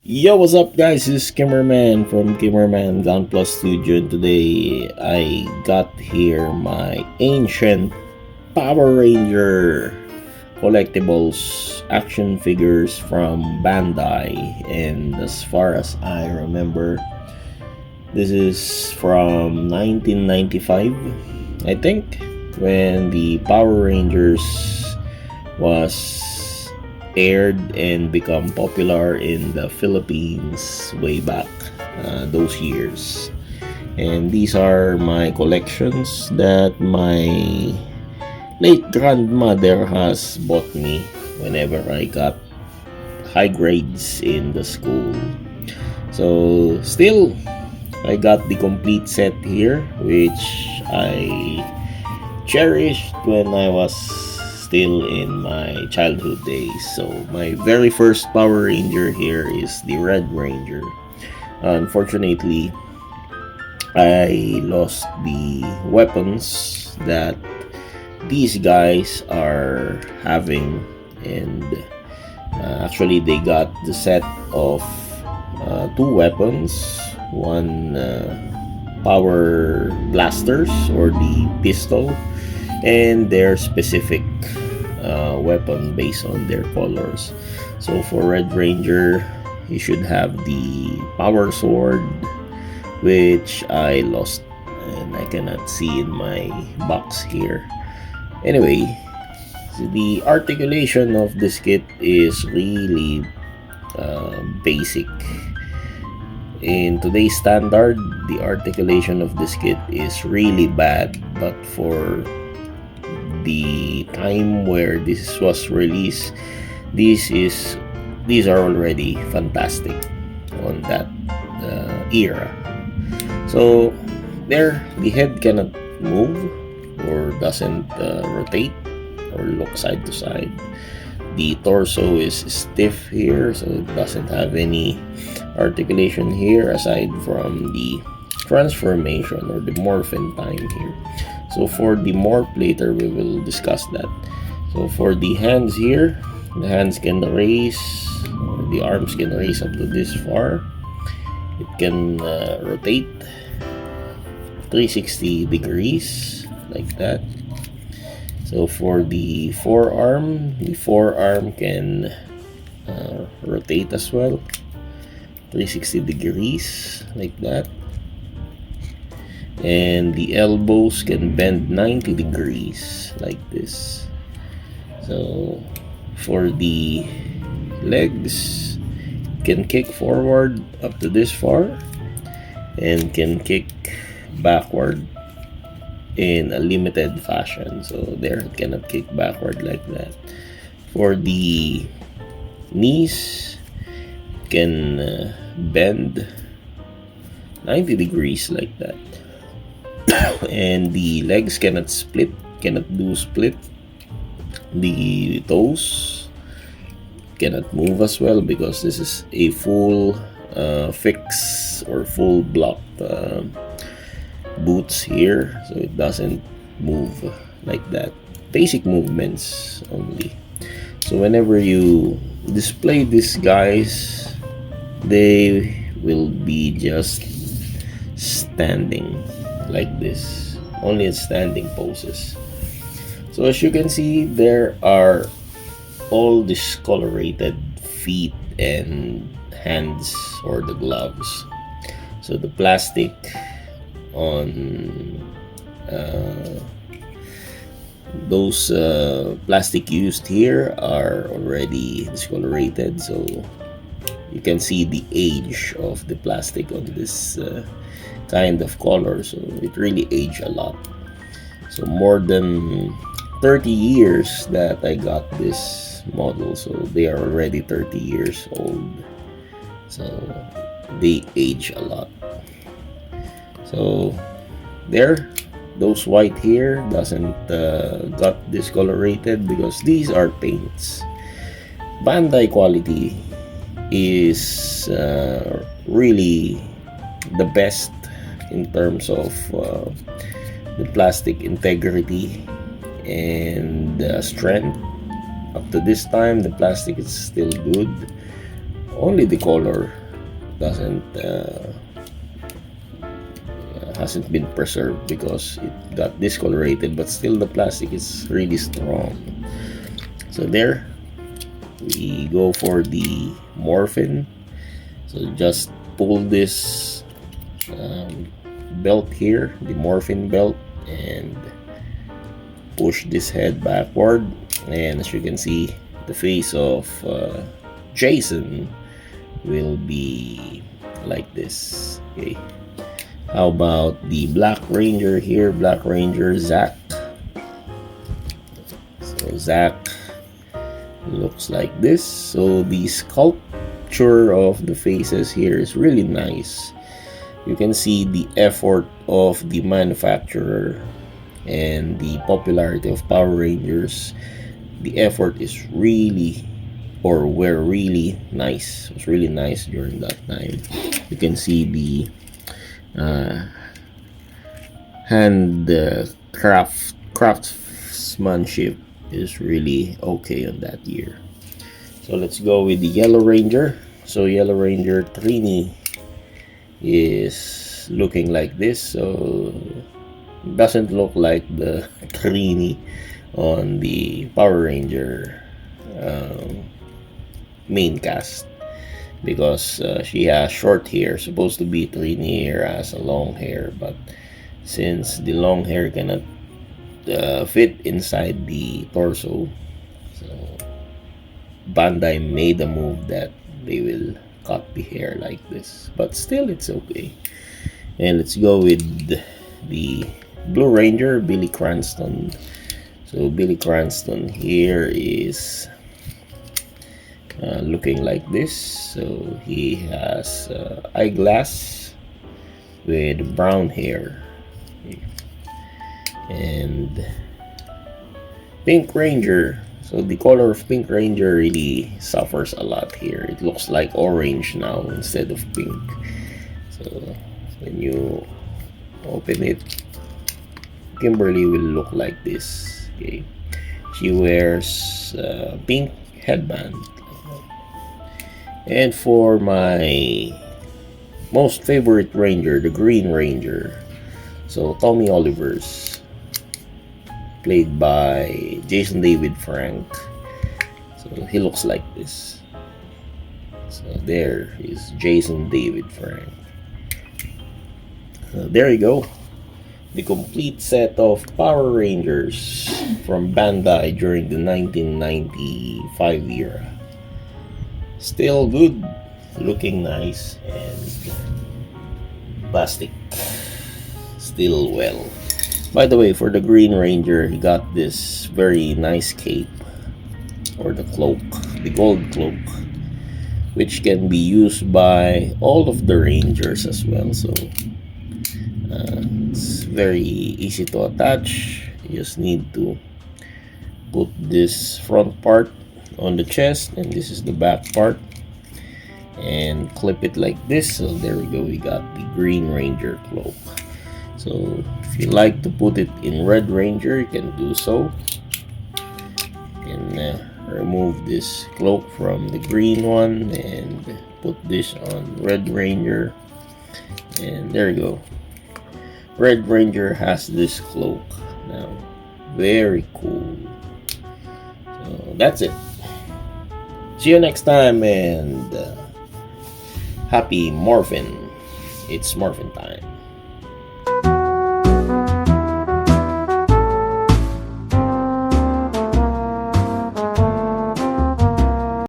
Yo, what's up, guys? This is Kimmerman from Kimmerman Gun Plus Studio, and today I got here my ancient Power Ranger collectibles action figures from Bandai. And as far as I remember, this is from 1995, I think, when the Power Rangers was aired and become popular in the Philippines way back those years. And these are my collections that my late grandmother has bought me whenever I got high grades in the school. So still, I got the complete set here, which I cherished when I was still in my childhood days. So my very first Power Ranger here is the Red Ranger. Unfortunately, I lost the weapons that these guys are having, and actually they got the set of two weapons, one power blasters or the pistol, and their specific weapon based on their colors. So for Red Ranger, you should have the power sword, which I lost and I cannot see in my box here. Anyway, so the articulation of this kit is really basic. In today's standard, the articulation of this kit is really bad, but for the time where this was released, these are already fantastic on that era. So there, the head cannot move or doesn't rotate or look side to side. The torso is stiff here, so it doesn't have any articulation here aside from the transformation or the Morphin time here. So for the morph later, we will discuss that. So for the hands here, the hands can raise, or the arms can raise up to this far. It can rotate 360 degrees like that. So for the forearm can rotate as well 360 degrees like that. And the elbows can bend 90 degrees like this. So for the legs, can kick forward up to this far and can kick backward in a limited fashion. So there, it cannot kick backward like that. For the knees, can bend 90 degrees like that. And the legs cannot do split. The toes cannot move as well because this is a full fix or full block boots here, so it doesn't move like that. Basic movements only. So whenever you display these guys, they will be just standing like this, only in standing poses. So as you can see, there are all discolorated feet and hands or the gloves. So the plastic on those plastic used here are already discolorated, so you can see the age of the plastic on this kind of color. So it really aged a lot. So more than 30 years that I got this model, so they are already 30 years old, so they age a lot. So there, those white here doesn't got discolorated because these are paints. Bandai quality is really the best in terms of the plastic integrity and strength. Up to this time, the plastic is still good. only the color doesn't hasn't been preserved because it got discolorated, but still the plastic is really strong. So there we go for the Morphin. So just pull this belt here, the Morphin belt, and push this head backward, and as you can see, the face of Jason will be like this. Okay, how about the Black Ranger here? Black Ranger Zack. So Zack looks like this. So the sculpture of the faces here is really nice. You can see the effort of the manufacturer and the popularity of Power Rangers. The effort is really, or were really nice. It was really nice during that time. You can see the hand craftsmanship is really okay on that year. So let's go with the Yellow Ranger. So Yellow Ranger Trini is looking like this. So it doesn't look like the Trini on the Power Ranger main cast, because she has short hair. Supposed to be Trini here has a long hair, but since the long hair cannot fit inside the torso, so Bandai made a move that they will cut the hair like this, but still it's okay. And let's go with the Blue Ranger, Billy Cranston. So Billy Cranston here is looking like this. So he has eyeglass with brown hair. And Pink Ranger. So the color of Pink Ranger really suffers a lot here. It looks like orange now instead of pink. So when you open it, Kimberly will look like this. Okay, she wears pink headband. And for my most favorite Ranger, the Green Ranger, so Tommy Oliver's, played by Jason David Frank. So he looks like this. So there is Jason David Frank. There you go, the complete set of Power Rangers from Bandai during the 1995 era. Still good, looking nice, and plastic still well. By the way, for the Green Ranger, he got this very nice cape, or the cloak, the gold cloak, which can be used by all of the Rangers as well. So it's very easy to attach. You just need to put this front part on the chest, and this is the back part, and clip it like this. So there we go, we got the Green Ranger cloak. So if you like to put it in Red Ranger, you can do so. You can remove this cloak from the green one and put this on Red Ranger, and there you go. Red Ranger has this cloak now. Very cool. So that's it. See you next time, and happy Morphin. It's Morphin time.